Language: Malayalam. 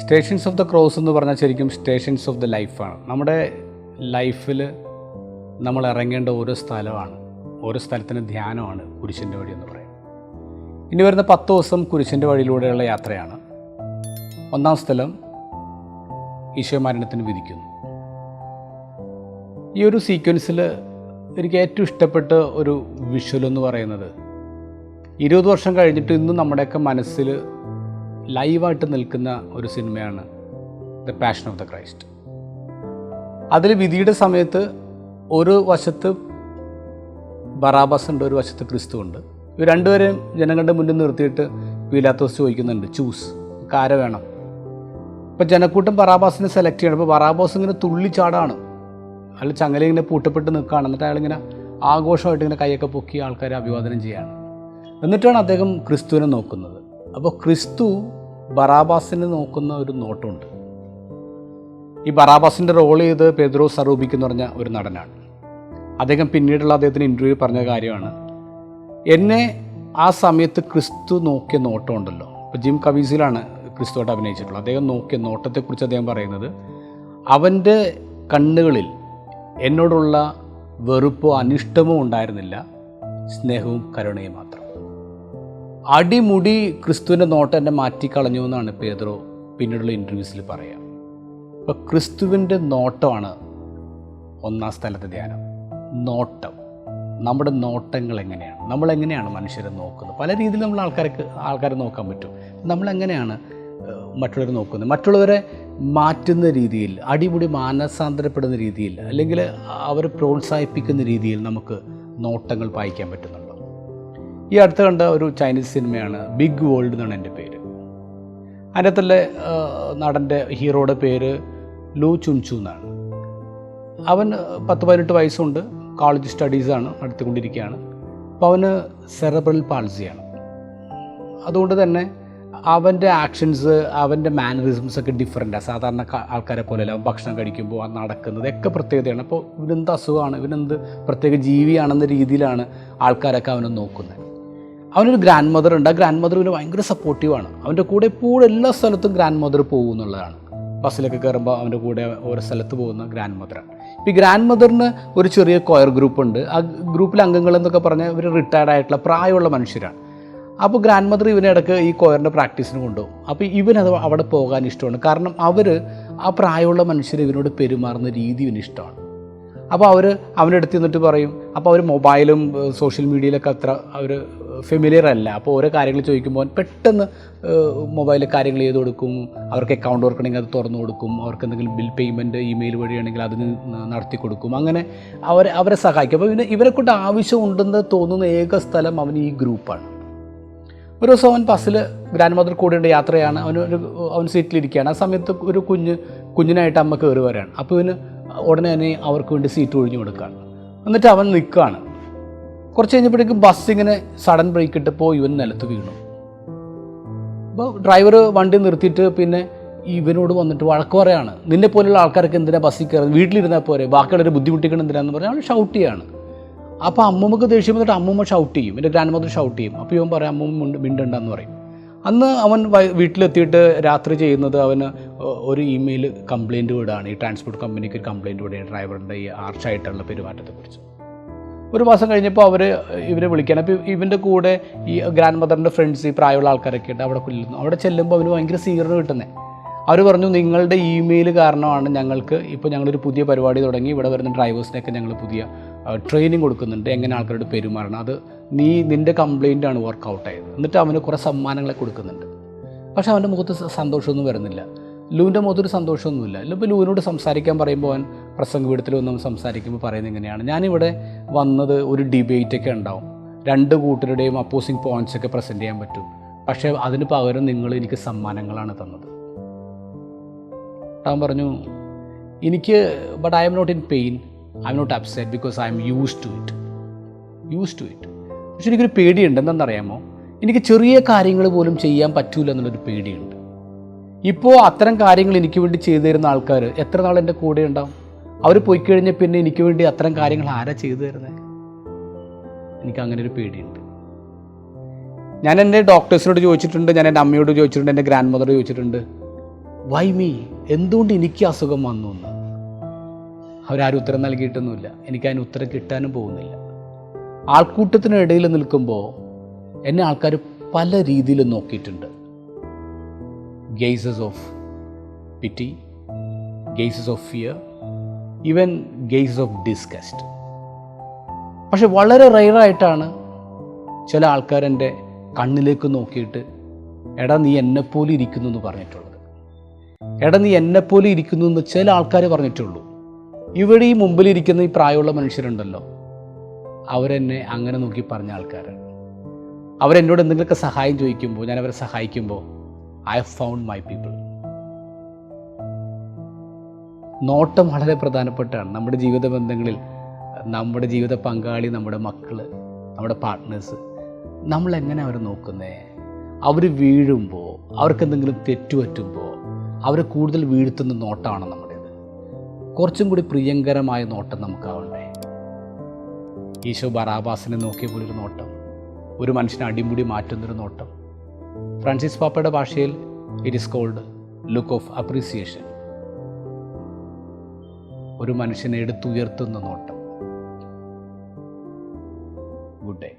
സ്റ്റേഷൻസ് ഓഫ് ദ ക്രോസ് എന്ന് പറഞ്ഞാൽ ശരിക്കും സ്റ്റേഷൻസ് ഓഫ് ദ ലൈഫാണ്. നമ്മുടെ ലൈഫിൽ നമ്മൾ ഇറങ്ങേണ്ട ഓരോ സ്ഥലമാണ്, ഓരോ സ്ഥലത്തിന് ധ്യാനമാണ് കുരിശിൻ്റെ വഴി എന്ന് പറയും. ഇനി വരുന്ന 10 ദിവസം കുരിശിൻ്റെ വഴിയിലൂടെയുള്ള യാത്രയാണ്. ഒന്നാം സ്ഥലം ഈശോ മരണത്തിന് വിധിക്കുന്നു. ഈ ഒരു സീക്വൻസിൽ എനിക്ക് ഏറ്റവും ഇഷ്ടപ്പെട്ട ഒരു വിഷ്വൽ എന്ന് പറയുന്നത് 20 വർഷം കഴിഞ്ഞിട്ട് ഇന്നും നമ്മുടെയൊക്കെ മനസ്സിൽ ലൈവായിട്ട് നിൽക്കുന്ന ഒരു സിനിമയാണ് the passion of the Christ. അതിൽ വിധിയുടെ സമയത്ത് ഒരു വശത്ത് ബറാബാസ് ഉണ്ട്, ഒരു വശത്ത് ക്രിസ്തു ഉണ്ട്. ഇവർ രണ്ടുപേരെയും ജനങ്ങളുടെ മുന്നിൽ നിർത്തിയിട്ട് പീലാത്തോസ് ചോദിക്കുന്നുണ്ട്, ചൂസ്, ആരെ വേണം? ഇപ്പം ജനക്കൂട്ടം ബറാബാസിനെ സെലക്ട് ചെയ്യണം. അപ്പോൾ ബറാബാസ് ഇങ്ങനെ തുള്ളിച്ചാടാണ്, അയാൾ ചങ്ങല ഇങ്ങനെ പൂട്ടപ്പെട്ട് നിൽക്കുകയാണ്. എന്നിട്ട് അയാളിങ്ങനെ ആഘോഷമായിട്ട് ഇങ്ങനെ കൈയൊക്കെ പൊക്കി ആൾക്കാരെ അഭിവാദനം ചെയ്യാണ്. എന്നിട്ടാണ് അദ്ദേഹം ക്രിസ്തുവിനെ നോക്കുന്നത്. അപ്പോൾ ക്രിസ്തു ബറാബാസിനെ നോക്കുന്ന ഒരു നോട്ടമുണ്ട്. ഈ ബറാബാസിൻ്റെ റോൾ ചെയ്ത് പെദ്രോ സറൂബിക്ക് എന്ന് പറഞ്ഞ ഒരു നടനാണ്. അദ്ദേഹം പിന്നീടുള്ള അദ്ദേഹത്തിന് ഇൻ്റർവ്യൂ പറഞ്ഞ കാര്യമാണ്, എന്നെ ആ സമയത്ത് ക്രിസ്തു നോക്കിയ നോട്ടം ഉണ്ടല്ലോ. ഇപ്പോൾ ജിം കവീസിലാണ് ക്രിസ്തുവായിട്ട് അഭിനയിച്ചിട്ടുള്ളത്. അദ്ദേഹം നോക്കിയ നോട്ടത്തെക്കുറിച്ച് അദ്ദേഹം പറയുന്നത്, അവൻ്റെ കണ്ണുകളിൽ എന്നോടുള്ള വെറുപ്പോ അനിഷ്ടമോ ഉണ്ടായിരുന്നില്ല, സ്നേഹവും കരുണയും മാത്രം. അടിമുടി ക്രിസ്തുവിൻ്റെ നോട്ടം എന്നെ മാറ്റിക്കളഞ്ഞു എന്നാണ് പേദ്രോ പിന്നീടുള്ള ഇൻ്റർവ്യൂസിൽ പറയുക. അപ്പോൾ ക്രിസ്തുവിൻ്റെ നോട്ടമാണ് ഒന്നാം സ്ഥലത്തെ ധ്യാനം. നോട്ടം, നമ്മുടെ നോട്ടങ്ങൾ എങ്ങനെയാണ്, നമ്മളെങ്ങനെയാണ് മനുഷ്യരെ നോക്കുന്നത്? പല രീതിയിൽ നമ്മൾ ആൾക്കാരെ നോക്കാൻ പറ്റും. നമ്മളെങ്ങനെയാണ് മറ്റുള്ളവരെ നോക്കുന്നത്? മറ്റുള്ളവരെ മാറ്റുന്ന രീതിയിൽ, അടിമുടി മാനസാന്തരപ്പെടുന്ന രീതിയിൽ, അല്ലെങ്കിൽ അവരെ പ്രോത്സാഹിപ്പിക്കുന്ന രീതിയിൽ നമുക്ക് നോട്ടങ്ങൾ പായിക്കാൻ പറ്റുന്നുണ്ടോ? ഈ അടുത്ത് കണ്ട ഒരു ചൈനീസ് സിനിമയാണ് ബിഗ് വേൾഡ് എന്നാണ് എൻ്റെ പേര്. അതിൻ്റെ അകത്തുള്ള നടൻ്റെ ഹീറോയുടെ പേര് ലൂ ചുൻചു എന്നാണ്. അവൻ 10-18 വയസ്സുണ്ട്, കോളേജ് സ്റ്റഡീസാണ് നടത്തിക്കൊണ്ടിരിക്കുകയാണ്. അപ്പോൾ അവന് സെറബ്രൽ പാൾസിയാണ്. അതുകൊണ്ട് തന്നെ അവൻ്റെ ആക്ഷൻസ്, അവൻ്റെ മാനറിസംസ് ഒക്കെ ഡിഫറെൻറ്റാണ്. സാധാരണ ആൾക്കാരെ പോലെയല്ല. അവൻ ഭക്ഷണം കഴിക്കുമ്പോൾ അത് നടക്കുന്നതൊക്കെ പ്രത്യേകതയാണ്. അപ്പോൾ ഇവനെന്ത് അസുഖമാണ്, ഇവനെന്ത് പ്രത്യേക ജീവിയാണെന്ന രീതിയിലാണ് ആൾക്കാരൊക്കെ അവനെ നോക്കുന്നത്. അവനൊരു ഗ്രാൻഡ് മദർ ഉണ്ട്. ആ ഗ്രാൻഡ് മദർ ഇവന് ഭയങ്കര സപ്പോർട്ടീവാണ്. അവൻ്റെ കൂടെ എപ്പോഴും എല്ലാ സ്ഥലത്തും ഗ്രാൻഡ് മദർ പോകും എന്നുള്ളതാണ്. ബസ്സിലൊക്കെ കയറുമ്പോൾ അവൻ്റെ കൂടെ ഓരോ സ്ഥലത്ത് പോകുന്ന ഗ്രാൻഡ് മദറാണ്. ഇപ്പോൾ ഈ ഗ്രാൻഡ് മദറിന് ഒരു ചെറിയ കൊയർ ഗ്രൂപ്പുണ്ട്. ആ ഗ്രൂപ്പിലെ അംഗങ്ങളെന്നൊക്കെ പറഞ്ഞാൽ ഇവർ റിട്ടയർഡ് ആയിട്ടുള്ള പ്രായമുള്ള മനുഷ്യരാണ്. അപ്പോൾ ഗ്രാൻഡ് മദർ ഇവനെ ഇടയ്ക്ക് ഈ കൊയറിൻ്റെ പ്രാക്ടീസിന് കൊണ്ടുപോകും. അപ്പോൾ ഇവനത് അവിടെ പോകാൻ ഇഷ്ടമാണ്. കാരണം അവർ ആ പ്രായമുള്ള മനുഷ്യർ ഇവനോട് പെരുമാറുന്ന രീതി ഇവന് ഇഷ്ടമാണ്. അപ്പോൾ അവൻ്റെ അടുത്ത് നിന്നിട്ട് പറയും. അപ്പോൾ അവർ മൊബൈലും സോഷ്യൽ മീഡിയയിലൊക്കെ അത്ര അവർ ഫെമിലിയർ അല്ല. അപ്പോൾ ഓരോ കാര്യങ്ങൾ ചോദിക്കുമ്പോൾ പെട്ടെന്ന് മൊബൈലിൽ കാര്യങ്ങൾ ചെയ്ത് കൊടുക്കും. അവർക്ക് അക്കൗണ്ട് ഓർക്കണമെങ്കിൽ അത് തുറന്നു കൊടുക്കും. അവർക്ക് എന്തെങ്കിലും ബിൽ പേയ്മെൻറ്റ് ഇമെയിൽ വഴിയാണെങ്കിൽ അതിന് നടത്തി കൊടുക്കും. അങ്ങനെ അവരെ സഹായിക്കും. അപ്പോൾ ഇവരെ കൊണ്ട് ആവശ്യമുണ്ടെന്ന് തോന്നുന്ന ഏക സ്ഥലം അവൻ ഈ ഗ്രൂപ്പാണ്. ഒരു ദിവസം അവൻ ബസ്സിൽ ഗ്രാൻഡ് മദർ കൂടെയുണ്ട്, യാത്രയാണ്. അവൻ സീറ്റിലിരിക്കുകയാണ്. ആ സമയത്ത് ഒരു കുഞ്ഞിനായിട്ട് അമ്മ കയറി വരികയാണ്. അപ്പോൾ ഇവന് ഉടനെ തന്നെ അവർക്ക് വേണ്ടി സീറ്റ് ഒഴിഞ്ഞു കൊടുക്കുകയാണ്. എന്നിട്ട് അവൻ നിൽക്കുകയാണ്. കുറച്ച് കഴിഞ്ഞപ്പോഴേക്കും ബസ് ഇങ്ങനെ സഡൻ ബ്രേക്ക് ഇട്ടപ്പോൾ ഇവൻ നിലത്ത് വീണു. അപ്പോൾ ഡ്രൈവർ വണ്ടി നിർത്തിയിട്ട് പിന്നെ ഇവനോട് വന്നിട്ട് വഴക്ക് പറയാണ്, നിന്നെ പോലെയുള്ള ആൾക്കാരൊക്കെ എന്തിനാ ബസ്സിൽ കയറുന്നത്, വീട്ടിലിരുന്നാൽ പോരെ, ബാക്കിയുള്ളവരെ ബുദ്ധിമുട്ടിക്കണം എന്തിനാന്ന് പറഞ്ഞാൽ അവൻ ഷൗട്ട് ചെയ്യാണ്. അപ്പോൾ അമ്മമ്മക്ക് ദേഷ്യം വന്നിട്ട് അമ്മമ്മ ഷൗട്ട് ചെയ്യും, എൻ്റെ ഗ്രാൻഡ് മദർ ഷൗട്ട് ചെയ്യും. അപ്പോൾ ഇവൻ പറയാം, അമ്മമ്മ മിണ്ടണ്ടെന്ന് പറയും. അന്ന് അവൻ വീട്ടിലെത്തിയിട്ട് രാത്രി ചെയ്യുന്നത്, അവന് ഒരു ഇമെയിൽ കംപ്ലയിൻറ്റ് വിടുകയാണ്. ഈ ട്രാൻസ്പോർട്ട് കമ്പനിക്ക് ഒരു കംപ്ലയിൻറ്റ് വിടുകയാണ് ഡ്രൈവറിൻ്റെ ഈ ആർഷായിട്ടുള്ള പെരുമാറ്റത്തെക്കുറിച്ച്. ഒരു മാസം കഴിഞ്ഞപ്പോൾ ഇവരെ വിളിക്കാൻ. അപ്പോൾ ഇവൻ്റെ കൂടെ ഈ ഗ്രാൻഡ് മദറിൻ്റെ ഫ്രണ്ട്സ്, ഈ പ്രായമുള്ള ആൾക്കാരൊക്കെ ഉണ്ട്. അവിടെ ചെല്ലുമ്പോൾ അവന് ഭയങ്കര സ്വീകരണം കിട്ടുന്നത്. അവർ പറഞ്ഞു, നിങ്ങളുടെ ഇമെയിൽ കാരണമാണ് ഞങ്ങളൊരു പുതിയ പരിപാടി തുടങ്ങി. ഇവിടെ വരുന്ന ഡ്രൈവേഴ്സിനൊക്കെ ഞങ്ങൾ പുതിയ ട്രെയിനിങ് കൊടുക്കുന്നുണ്ട്, എങ്ങനെ ആൾക്കാരോട് പെരുമാറണം. അത് നിൻ്റെ കംപ്ലയിൻ്റാണ് വർക്കൗട്ടായത്. എന്നിട്ട് അവന് കുറേ സമ്മാനങ്ങളെ കൊടുക്കുന്നുണ്ട്. പക്ഷേ അവൻ്റെ മുഖത്ത് സന്തോഷമൊന്നും വരുന്നില്ല. ലൂവിൻ്റെ മുഖത്തൊരു സന്തോഷമൊന്നുമില്ല. ഇപ്പോൾ ലൂവിനോട് സംസാരിക്കാൻ പറയുമ്പോൾ അവൻ പ്രസംഗപീഠത്തിൽ വന്ന് സംസാരിക്കുമ്പോൾ പറയുന്നത് ഇങ്ങനെയാണ്, ഞാനിവിടെ വന്നത് ഒരു ഡിബേറ്റൊക്കെ ഉണ്ടാവും, 2 കൂട്ടരുടെയും അപ്പോസിങ് പോയിൻറ്റ്സൊക്കെ പ്രസൻറ്റ് ചെയ്യാൻ പറ്റും. പക്ഷേ അതിന് പകരം നിങ്ങൾ എനിക്ക് സമ്മാനങ്ങളാണ് തന്നത്. അവൻ പറഞ്ഞു, but I'm not in pain, I'm not upset because I'm used to it. പക്ഷെ എനിക്കൊരു പേടിയുണ്ട്. എന്താണെന്നറിയാമോ? എനിക്ക് ചെറിയ കാര്യങ്ങൾ പോലും ചെയ്യാൻ പറ്റൂല എന്നുള്ളൊരു പേടിയുണ്ട്. ഇപ്പോൾ അത്തരം കാര്യങ്ങൾ എനിക്ക് വേണ്ടി ചെയ്തു തരുന്ന ആൾക്കാർ എത്ര നാൾ എൻ്റെ കൂടെ ഉണ്ടാവും? അവർ പോയി കഴിഞ്ഞാൽ പിന്നെ എനിക്ക് വേണ്ടി അത്തരം കാര്യങ്ങൾ ആരാ ചെയ്തു തരുന്നത്? എനിക്കങ്ങനെ ഒരു പേടിയുണ്ട്. ഞാൻ എൻ്റെ ഡോക്ടേഴ്സിനോട് ചോദിച്ചിട്ടുണ്ട്, ഞാൻ എൻ്റെ അമ്മയോട് ചോദിച്ചിട്ടുണ്ട്, എൻ്റെ ഗ്രാൻഡ് മദറോട് ചോദിച്ചിട്ടുണ്ട്, വൈ മീ, എന്തുകൊണ്ട് എനിക്ക് അസുഖം വന്നു എന്ന്. അവരാരും ഉത്തരം നൽകിയിട്ടൊന്നുമില്ല. എനിക്കതിന് ഉത്തരം കിട്ടാനും പോകുന്നില്ല. ആൾക്കൂട്ടത്തിനിടയിൽ നിൽക്കുമ്പോൾ എന്നെ ആൾക്കാർ പല രീതിയിൽ നോക്കിയിട്ടുണ്ട്. Gazes of pity, gazes of fear, even gazes of disgust. പക്ഷെ വളരെ റെയറായിട്ടാണ് ചില ആൾക്കാരെൻ്റെ കണ്ണിലേക്ക് നോക്കിയിട്ട് എടാ നീ എന്നെപ്പോലെ ഇരിക്കുന്നു എന്ന് പറഞ്ഞിട്ടുള്ളത്. എടാ നീ എന്നെപ്പോലെ ഇരിക്കുന്നു എന്ന് ചില ആൾക്കാർ പറഞ്ഞിട്ടുള്ളൂ. ഇവിടെ ഈ മുമ്പിലിരിക്കുന്ന ഈ പ്രായമുള്ള മനുഷ്യരുണ്ടല്ലോ, അവരെന്നെ അങ്ങനെ നോക്കി പറഞ്ഞ ആൾക്കാരാണ്. അവരെന്നോട് എന്തെങ്കിലുമൊക്കെ സഹായം ചോദിക്കുമ്പോൾ, ഞാൻ അവരെ സഹായിക്കുമ്പോൾ I have found my people. നോട്ടം വളരെ പ്രധാനപ്പെട്ടാണ് നമ്മുടെ ജീവിത ബന്ധങ്ങളിൽ. നമ്മുടെ ജീവിത പങ്കാളി, നമ്മുടെ മക്കൾ, നമ്മുടെ പാർട്ട്നേഴ്സ്, നമ്മളെങ്ങനെ അവരെ നോക്കുന്നേ? അവർ വീഴുമ്പോൾ, അവർക്ക് എന്തെങ്കിലും തെറ്റുപറ്റുമ്പോൾ അവരെ കൂടുതൽ വീഴ്ത്തുന്ന നോട്ടമാണ് നമ്മുടേത്. കുറച്ചും കൂടി പ്രിയങ്കരമായ നോട്ടം നമുക്കാവണ്ടേ? ഈശോ ബറാബാസിനെ നോക്കിയ പോലൊരു നോട്ടം, ഒരു മനുഷ്യനെ അടിമുടി മാറ്റുന്നൊരു നോട്ടം. ഫ്രാൻസിസ് പാപ്പയുടെ ഭാഷയിൽ it is called look of appreciation. ഒരു മനുഷ്യനെ എടുത്തുയർത്തുന്ന നോട്ടം. Good day.